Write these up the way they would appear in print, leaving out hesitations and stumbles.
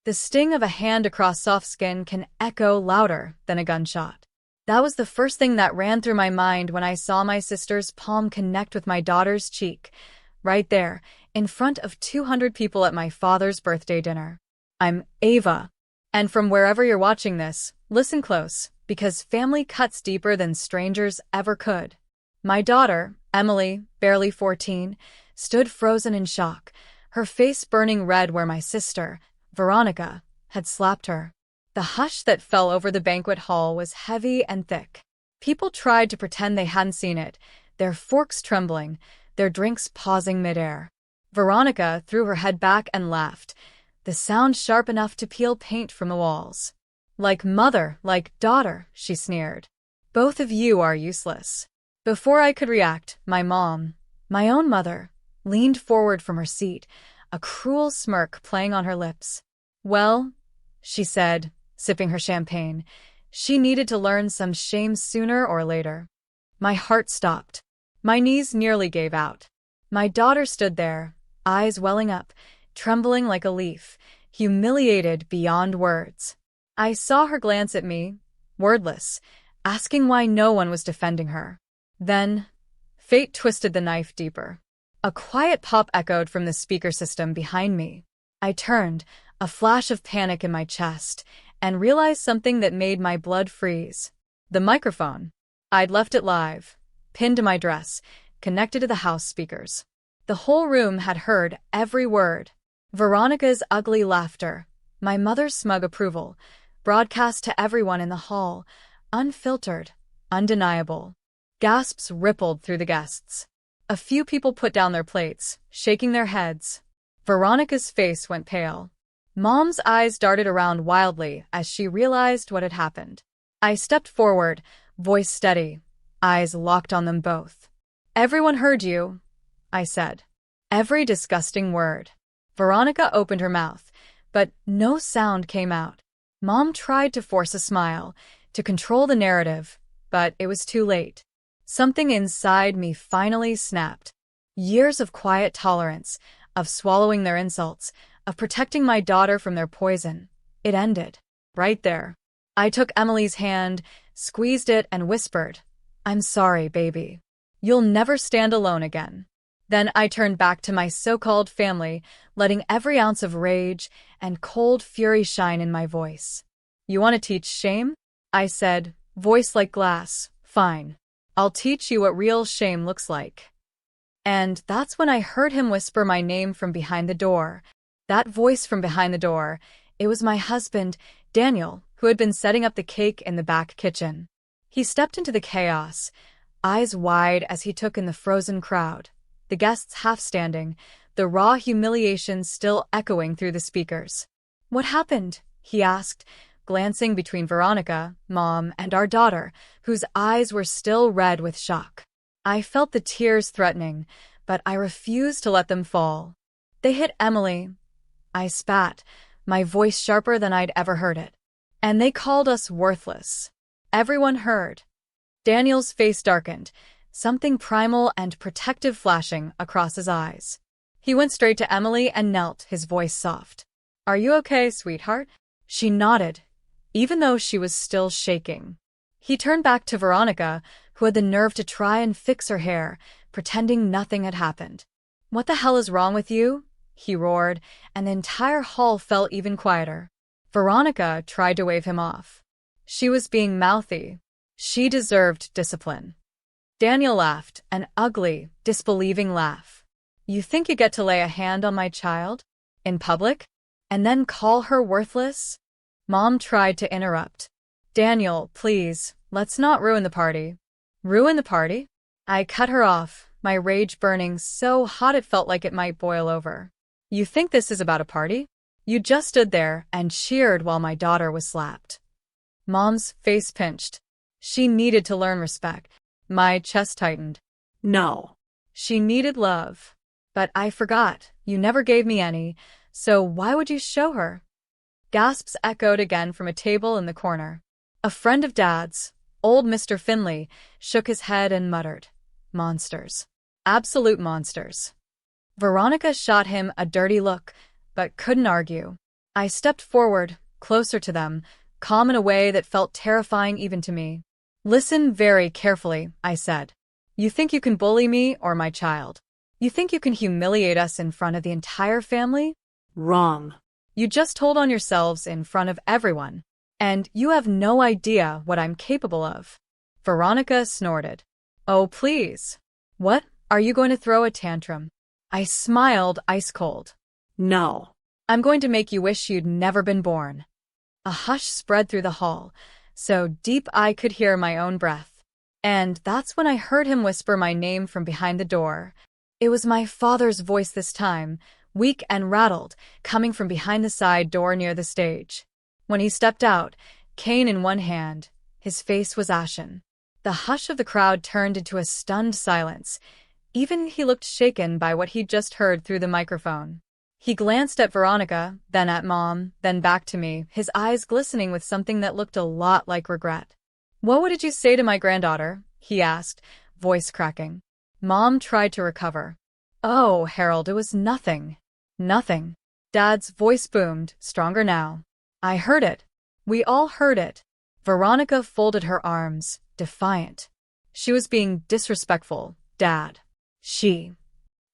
The sting of a hand across soft skin can echo louder than a gunshot. That was the first thing that ran through my mind when I saw my sister's palm connect with my daughter's cheek, right there, in front of 200 people at my father's birthday dinner. I'm Ava. And from wherever you're watching this, listen close, because family cuts deeper than strangers ever could. My daughter, Emily, barely 14, stood frozen in shock, her face burning red where my sister, Veronica, had slapped her. The hush that fell over the banquet hall was heavy and thick. People tried to pretend they hadn't seen it, their forks trembling, their drinks pausing midair. Veronica threw her head back and laughed, the sound sharp enough to peel paint from the walls. Like mother, like daughter, she sneered. Both of you are useless. Before I could react, my mom, my own mother, leaned forward from her seat, a cruel smirk playing on her lips. Well, she said, sipping her champagne, she needed to learn some shame sooner or later. My heart stopped. My knees nearly gave out. My daughter stood there, eyes welling up, trembling like a leaf, humiliated beyond words. I saw her glance at me, wordless, asking why no one was defending her. Then, fate twisted the knife deeper. A quiet pop echoed from the speaker system behind me. I turned, a flash of panic in my chest, and realized something that made my blood freeze. The microphone. I'd left it live, pinned to my dress, connected to the house speakers. The whole room had heard every word. Veronica's ugly laughter, my mother's smug approval, broadcast to everyone in the hall, unfiltered, undeniable. Gasps rippled through the guests. A few people put down their plates, shaking their heads. Veronica's face went pale. Mom's eyes darted around wildly as she realized what had happened. I stepped forward, voice steady, eyes locked on them both. Everyone heard you, I said. Every disgusting word. Veronica opened her mouth, but no sound came out. Mom tried to force a smile, to control the narrative, but it was too late. Something inside me finally snapped. Years of quiet tolerance, of swallowing their insults, of protecting my daughter from their poison. It ended. Right there. I took Emily's hand, squeezed it, and whispered, "I'm sorry, baby. You'll never stand alone again." Then I turned back to my so-called family, letting every ounce of rage and cold fury shine in my voice. "You want to teach shame?" I said, voice like glass. "Fine. I'll teach you what real shame looks like." And that's when I heard him whisper my name from behind the door. That voice from behind the door, it was my husband, Daniel, who had been setting up the cake in the back kitchen. He stepped into the chaos, eyes wide as he took in the frozen crowd, the guests half standing, the raw humiliation still echoing through the speakers. "What happened?" he asked, glancing between Veronica, Mom, and our daughter, whose eyes were still red with shock. I felt the tears threatening, but I refused to let them fall. "They hit Emily," I spat, my voice sharper than I'd ever heard it. "And they called us worthless." Everyone heard. Daniel's face darkened, something primal and protective flashing across his eyes. He went straight to Emily and knelt, his voice soft. "Are you okay, sweetheart?" She nodded, even though she was still shaking. He turned back to Veronica, who had the nerve to try and fix her hair, pretending nothing had happened. "What the hell is wrong with you?" he roared, and the entire hall felt even quieter. Veronica tried to wave him off. She was being mouthy. She deserved discipline. Daniel laughed, an ugly, disbelieving laugh. "You think you get to lay a hand on my child? In public? And then call her worthless?" Mom tried to interrupt. "Daniel, please, let's not ruin the party." "Ruin the party?" I cut her off, my rage burning so hot it felt like it might boil over. "You think this is about a party? You just stood there and cheered while my daughter was slapped." Mom's face pinched. She needed to learn respect. My chest tightened. "No." She needed love. "But I forgot, you never gave me any, so why would you show her?" Gasps echoed again from a table in the corner. A friend of Dad's, old Mr. Finley, shook his head and muttered, "Monsters. Absolute monsters." Veronica shot him a dirty look, but couldn't argue. I stepped forward, closer to them, calm in a way that felt terrifying even to me. Listen very carefully, I said. You think you can bully me or my child? You think you can humiliate us in front of the entire family? Wrong. You just told on yourselves in front of everyone. And you have no idea what I'm capable of. Veronica snorted. Oh, please. What? Are you going to throw a tantrum? I smiled ice cold. No. I'm going to make you wish you'd never been born. A hush spread through the hall, so deep I could hear my own breath. And that's when I heard him whisper my name from behind the door. It was my father's voice this time, weak and rattled, coming from behind the side door near the stage. When he stepped out, cane in one hand, his face was ashen. The hush of the crowd turned into a stunned silence. Even he looked shaken by what he'd just heard through the microphone. He glanced at Veronica, then at Mom, then back to me, his eyes glistening with something that looked a lot like regret. What did you say to my granddaughter? He asked, voice cracking. Mom tried to recover. Oh, Harold, it was nothing. Nothing. Dad's voice boomed, stronger now. I heard it. We all heard it. Veronica folded her arms, defiant. She was being disrespectful, Dad.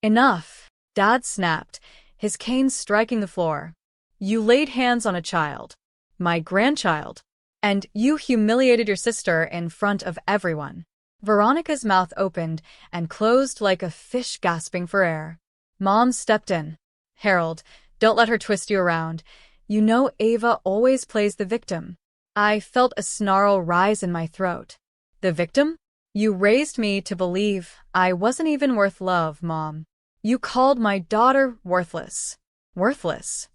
Enough. Dad snapped, his cane striking the floor. You laid hands on a child. My grandchild. And you humiliated your sister in front of everyone. Veronica's mouth opened and closed like a fish gasping for air. Mom stepped in. Harold, don't let her twist you around. You know Ava always plays the victim. I felt a snarl rise in my throat. The victim? You raised me to believe I wasn't even worth love, Mom. You called my daughter worthless. Worthless.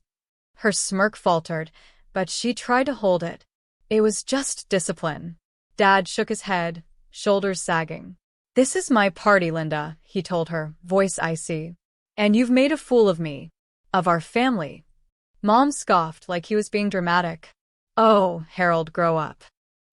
Her smirk faltered, but she tried to hold it. It was just discipline. Dad shook his head, shoulders sagging. This is my party, Linda, he told her, voice icy. And you've made a fool of me. Of our family. Mom scoffed like he was being dramatic. Oh, Harold, grow up.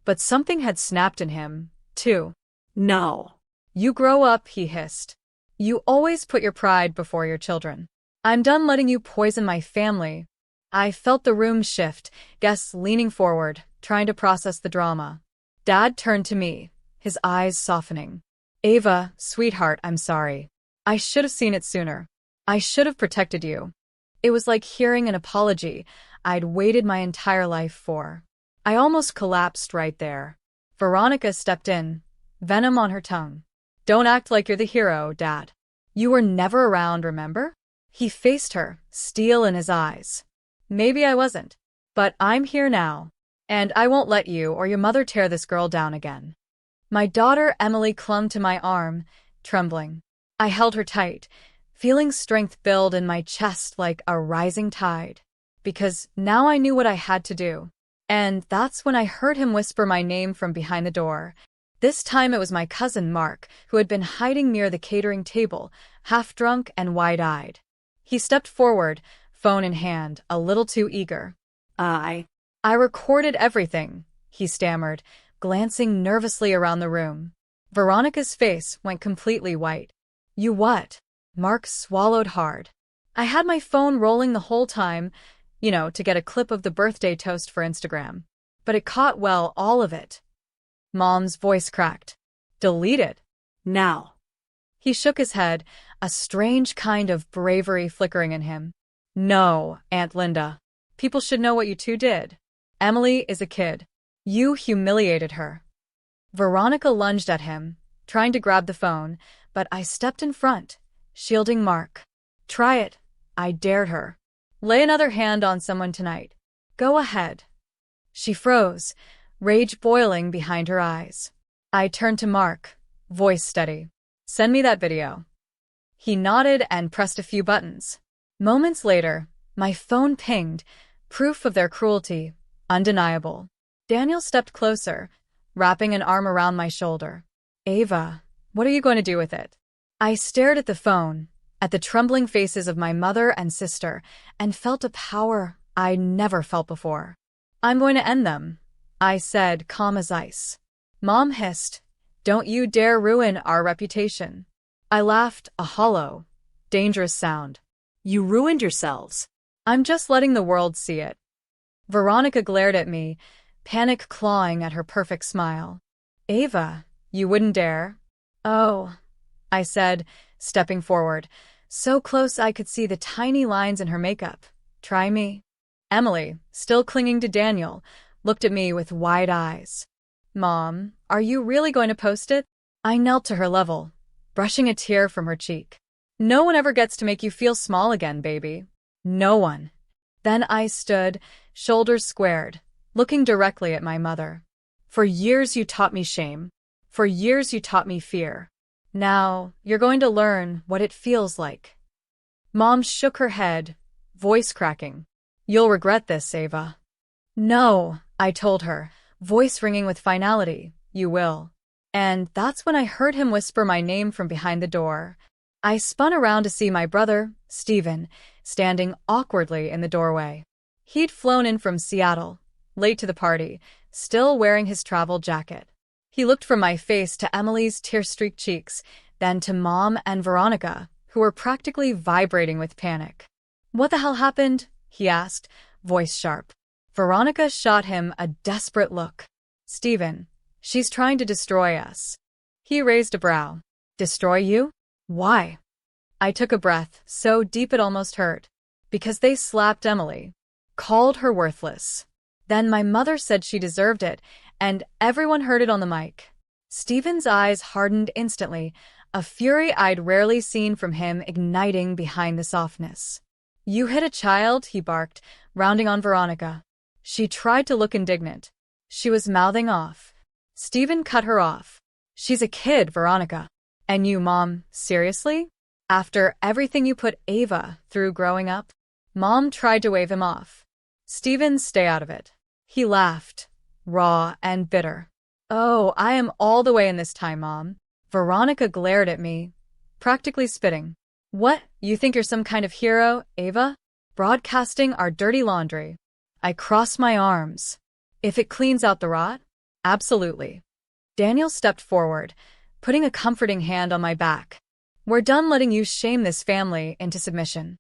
But something had snapped in him, too. No. You grow up, he hissed. You always put your pride before your children. I'm done letting you poison my family. I felt the room shift, guests leaning forward, trying to process the drama. Dad turned to me, his eyes softening. Ava, sweetheart, I'm sorry. I should have seen it sooner. I should have protected you. It was like hearing an apology I'd waited my entire life for. I almost collapsed right there. Veronica stepped in, venom on her tongue. Don't act like you're the hero, Dad. You were never around, remember? He faced her, steel in his eyes. Maybe I wasn't, but I'm here now, and I won't let you or your mother tear this girl down again. My daughter Emily clung to my arm, trembling. I held her tight, feeling strength build in my chest like a rising tide. Because now I knew what I had to do. And that's when I heard him whisper my name from behind the door. This time it was my cousin Mark, who had been hiding near the catering table, half drunk and wide-eyed. He stepped forward, phone in hand, a little too eager. I recorded everything, he stammered, glancing nervously around the room. Veronica's face went completely white. You what? Mark swallowed hard. I had my phone rolling the whole time, to get a clip of the birthday toast for Instagram. But it caught, well, all of it. Mom's voice cracked. Delete it. Now. He shook his head, a strange kind of bravery flickering in him. No, Aunt Linda. People should know what you two did. Emily is a kid. You humiliated her. Veronica lunged at him, trying to grab the phone, but I stepped in front, shielding Mark. Try it. I dared her. Lay another hand on someone tonight. Go ahead. She froze, rage boiling behind her eyes. I turned to Mark, voice steady. Send me that video. He nodded and pressed a few buttons. Moments later, my phone pinged, proof of their cruelty, undeniable. Daniel stepped closer, wrapping an arm around my shoulder. Ava, what are you going to do with it? I stared at the phone, at the trembling faces of my mother and sister, and felt a power I never felt before. I'm going to end them, I said, calm as ice. Mom hissed, don't you dare ruin our reputation. I laughed, a hollow, dangerous sound. You ruined yourselves. I'm just letting the world see it. Veronica glared at me, panic clawing at her perfect smile. Ava, you wouldn't dare. Oh, I said, stepping forward, so close I could see the tiny lines in her makeup. Try me. Emily, still clinging to Daniel, looked at me with wide eyes. Mom, are you really going to post it? I knelt to her level, brushing a tear from her cheek. No one ever gets to make you feel small again, baby. No one. Then I stood, shoulders squared, looking directly at my mother. For years you taught me shame. For years you taught me fear. Now, you're going to learn what it feels like. Mom shook her head, voice cracking. You'll regret this, Ava. No, I told her, voice ringing with finality. You will. And that's when I heard him whisper my name from behind the door. I spun around to see my brother, Stephen, standing awkwardly in the doorway. He'd flown in from Seattle, late to the party, still wearing his travel jacket. He looked from my face to Emily's tear-streaked cheeks, then to Mom and Veronica, who were practically vibrating with panic. What the hell happened? He asked, voice sharp. Veronica shot him a desperate look. Stephen, she's trying to destroy us. He raised a brow. Destroy you? Why? I took a breath, so deep it almost hurt. Because they slapped Emily. Called her worthless. Then my mother said she deserved it, and everyone heard it on the mic. Stephen's eyes hardened instantly, a fury I'd rarely seen from him igniting behind the softness. You hit a child, he barked, rounding on Veronica. She tried to look indignant. She was mouthing off. Stephen cut her off. She's a kid, Veronica. And you, Mom, seriously? After everything you put Ava through growing up? Mom tried to wave him off. Stephen, stay out of it. He laughed, raw and bitter. Oh, I am all the way in this time, Mom. Veronica glared at me, practically spitting. What, you think you're some kind of hero, Ava? Broadcasting our dirty laundry. I crossed my arms. If it cleans out the rot? Absolutely. Daniel stepped forward, putting a comforting hand on my back. We're done letting you shame this family into submission.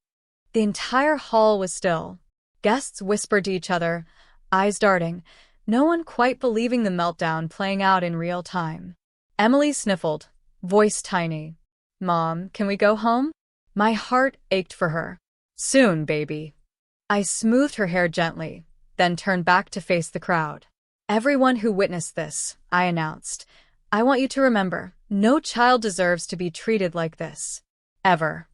The entire hall was still. Guests whispered to each other, eyes darting, no one quite believing the meltdown playing out in real time. Emily sniffled, voice tiny. Mom, can we go home? My heart ached for her. Soon, baby. I smoothed her hair gently, then turned back to face the crowd. Everyone who witnessed this, I announced, I want you to remember, no child deserves to be treated like this. Ever.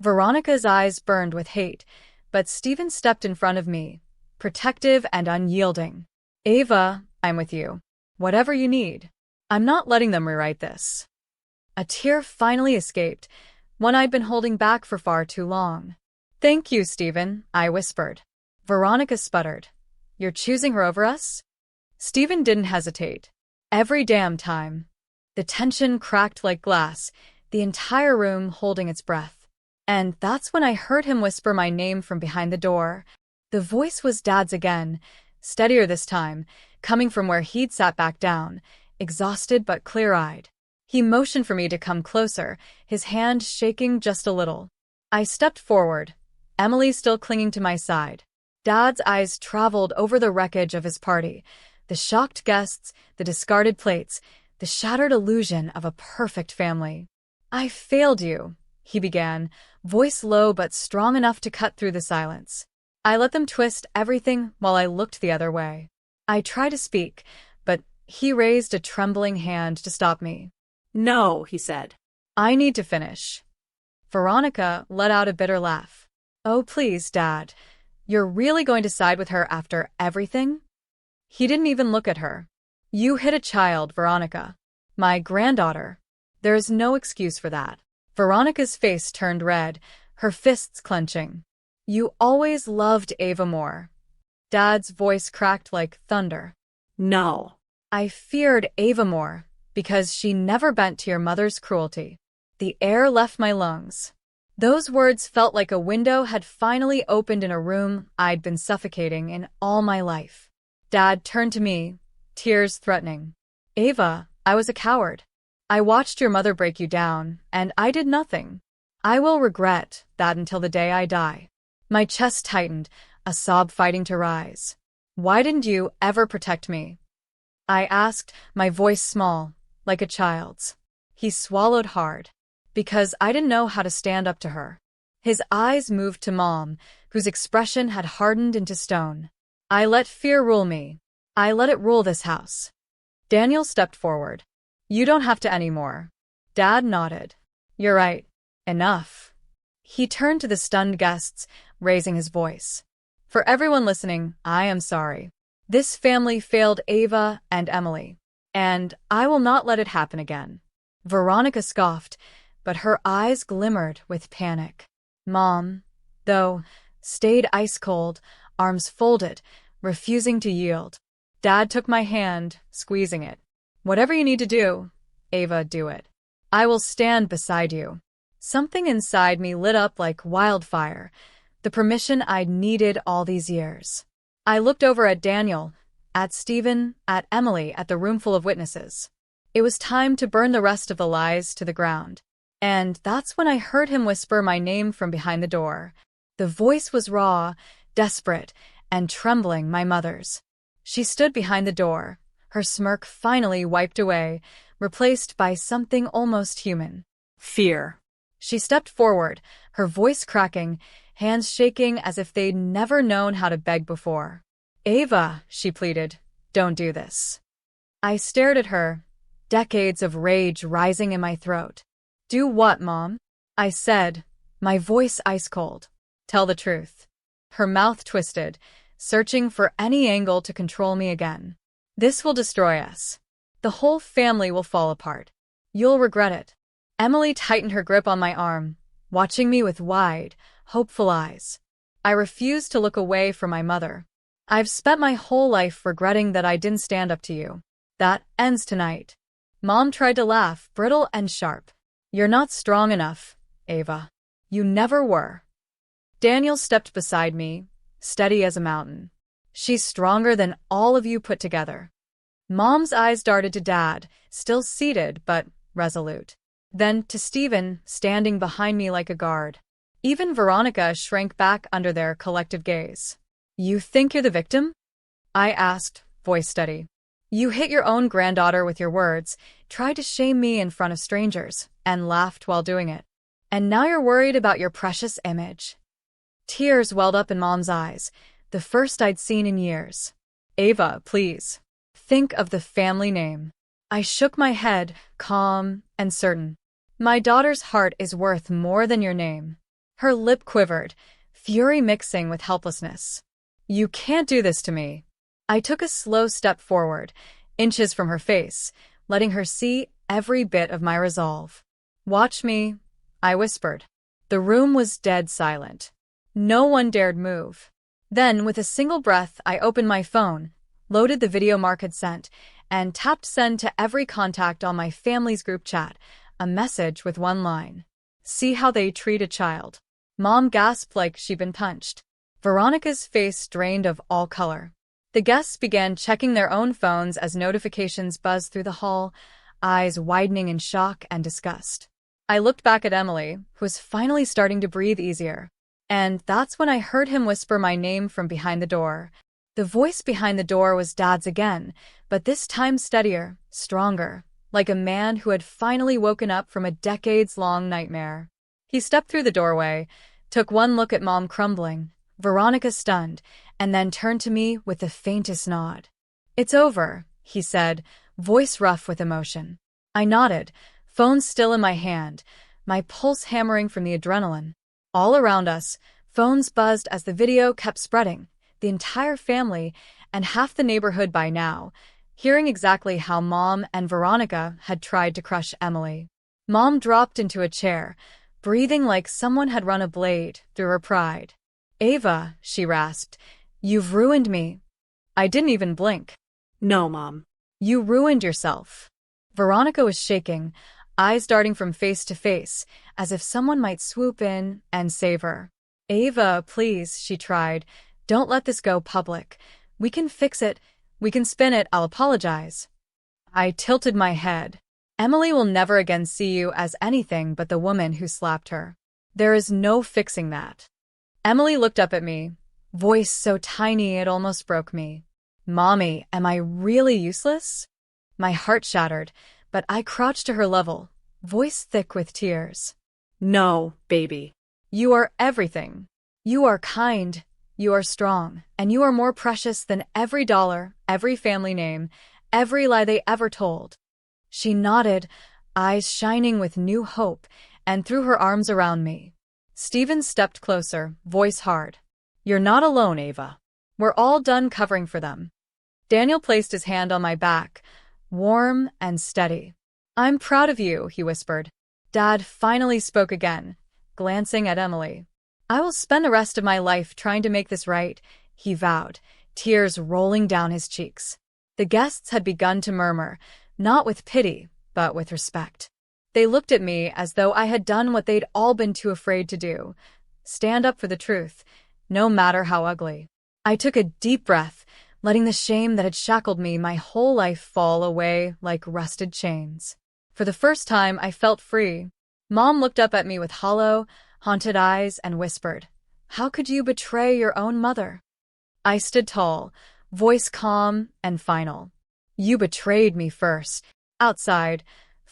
Veronica's eyes burned with hate, but Stephen stepped in front of me, protective and unyielding. Ava, I'm with you. Whatever you need. I'm not letting them rewrite this. A tear finally escaped, one I'd been holding back for far too long. Thank you, Stephen, I whispered. Veronica sputtered. You're choosing her over us? Stephen didn't hesitate. Every damn time. The tension cracked like glass, the entire room holding its breath. And that's when I heard him whisper my name from behind the door. The voice was Dad's again, steadier this time, coming from where he'd sat back down, exhausted but clear-eyed. He motioned for me to come closer, his hand shaking just a little. I stepped forward, Emily still clinging to my side. Dad's eyes traveled over the wreckage of his party, the shocked guests, the discarded plates, the shattered illusion of a perfect family. I failed you, he began, voice low but strong enough to cut through the silence. I let them twist everything while I looked the other way. I tried to speak, but he raised a trembling hand to stop me. No, he said. I need to finish. Veronica let out a bitter laugh. Oh, please, Dad. You're really going to side with her after everything? He didn't even look at her. You hit a child, Veronica. My granddaughter. There is no excuse for that. Veronica's face turned red, her fists clenching. You always loved Ava more. Dad's voice cracked like thunder. No. I feared Ava more, because she never bent to your mother's cruelty. The air left my lungs. Those words felt like a window had finally opened in a room I'd been suffocating in all my life. Dad turned to me, tears threatening. Ava, I was a coward. I watched your mother break you down, and I did nothing. I will regret that until the day I die. My chest tightened, a sob fighting to rise. Why didn't you ever protect me? I asked, my voice small, like a child's. He swallowed hard. Because I didn't know how to stand up to her. His eyes moved to Mom, whose expression had hardened into stone. I let fear rule me. I let it rule this house. Daniel stepped forward. You don't have to anymore. Dad nodded. You're right. Enough. He turned to the stunned guests, raising his voice. For everyone listening, I am sorry. This family failed Ava and Emily. And I will not let it happen again. Veronica scoffed, but her eyes glimmered with panic. Mom, though, stayed ice-cold, arms folded, refusing to yield. Dad took my hand, squeezing it. Whatever you need to do, Ava, do it. I will stand beside you. Something inside me lit up like wildfire, the permission I'd needed all these years. I looked over at Daniel, at Stephen, at Emily, at the roomful of witnesses. It was time to burn the rest of the lies to the ground. And that's when I heard him whisper my name from behind the door. The voice was raw, desperate, and trembling, my mother's. She stood behind the door, her smirk finally wiped away, replaced by something almost human. Fear. She stepped forward, her voice cracking, hands shaking as if they'd never known how to beg before. Ava, she pleaded, don't do this. I stared at her, decades of rage rising in my throat. Do what, Mom? I said, my voice ice-cold. Tell the truth. Her mouth twisted, searching for any angle to control me again. This will destroy us. The whole family will fall apart. You'll regret it. Emily tightened her grip on my arm, watching me with wide, hopeful eyes. I refused to look away from my mother. I've spent my whole life regretting that I didn't stand up to you. That ends tonight. Mom tried to laugh, brittle and sharp. You're not strong enough, Ava. You never were. Daniel stepped beside me, steady as a mountain. She's stronger than all of you put together. Mom's eyes darted to Dad, still seated but resolute. Then to Stephen, standing behind me like a guard. Even Veronica shrank back under their collective gaze. You think you're the victim? I asked, voice steady. You hit your own granddaughter with your words, tried to shame me in front of strangers, and laughed while doing it. And now you're worried about your precious image. Tears welled up in Mom's eyes, the first I'd seen in years. Ava, please. Think of the family name. I shook my head, calm and certain. My daughter's heart is worth more than your name. Her lip quivered, fury mixing with helplessness. You can't do this to me. I took a slow step forward, inches from her face, letting her see every bit of my resolve. Watch me, I whispered. The room was dead silent. No one dared move. Then, with a single breath, I opened my phone, loaded the video Mark had sent, and tapped send to every contact on my family's group chat, a message with one line. See how they treat a child. Mom gasped like she'd been punched. Veronica's face drained of all color. The guests began checking their own phones as notifications buzzed through the hall, eyes widening in shock and disgust. I looked back at Emily, who was finally starting to breathe easier. And that's when I heard him whisper my name from behind the door. The voice behind the door was Dad's again, but this time steadier, stronger, like a man who had finally woken up from a decades-long nightmare. He stepped through the doorway, took one look at Mom crumbling, Veronica stunned, and then turned to me with the faintest nod. It's over, he said, voice rough with emotion. I nodded, phone still in my hand, my pulse hammering from the adrenaline. All around us, phones buzzed as the video kept spreading, the entire family, and half the neighborhood by now, hearing exactly how Mom and Veronica had tried to crush Emily. Mom dropped into a chair, breathing like someone had run a blade through her pride. Ava, she rasped, you've ruined me. I didn't even blink. No, Mom. You ruined yourself. Veronica was shaking, eyes darting from face to face, as if someone might swoop in and save her. Ava, please, she tried. Don't let this go public. We can fix it. We can spin it. I'll apologize. I tilted my head. Emily will never again see you as anything but the woman who slapped her. There is no fixing that. Emily looked up at me, voice so tiny it almost broke me. Mommy, am I really useless? My heart shattered, but I crouched to her level, voice thick with tears. No, baby. You are everything. You are kind, you are strong, and you are more precious than every dollar, every family name, every lie they ever told. She nodded, eyes shining with new hope, and threw her arms around me. Stephen stepped closer, voice hard. You're not alone, Ava. We're all done covering for them. Daniel placed his hand on my back, warm and steady. I'm proud of you, he whispered. Dad finally spoke again, glancing at Emily. I will spend the rest of my life trying to make this right, he vowed, tears rolling down his cheeks. The guests had begun to murmur, not with pity, but with respect. They looked at me as though I had done what they'd all been too afraid to do. Stand up for the truth, no matter how ugly. I took a deep breath, letting the shame that had shackled me my whole life fall away like rusted chains. For the first time, I felt free. Mom looked up at me with hollow, haunted eyes and whispered, How could you betray your own mother? I stood tall, voice calm and final. You betrayed me first. Outside,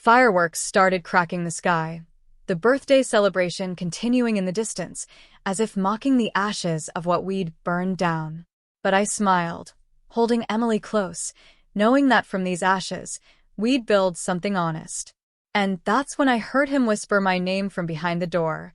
fireworks started cracking the sky, the birthday celebration continuing in the distance, as if mocking the ashes of what we'd burned down. But I smiled, holding Emily close, knowing that from these ashes, we'd build something honest. And that's when I heard him whisper my name from behind the door.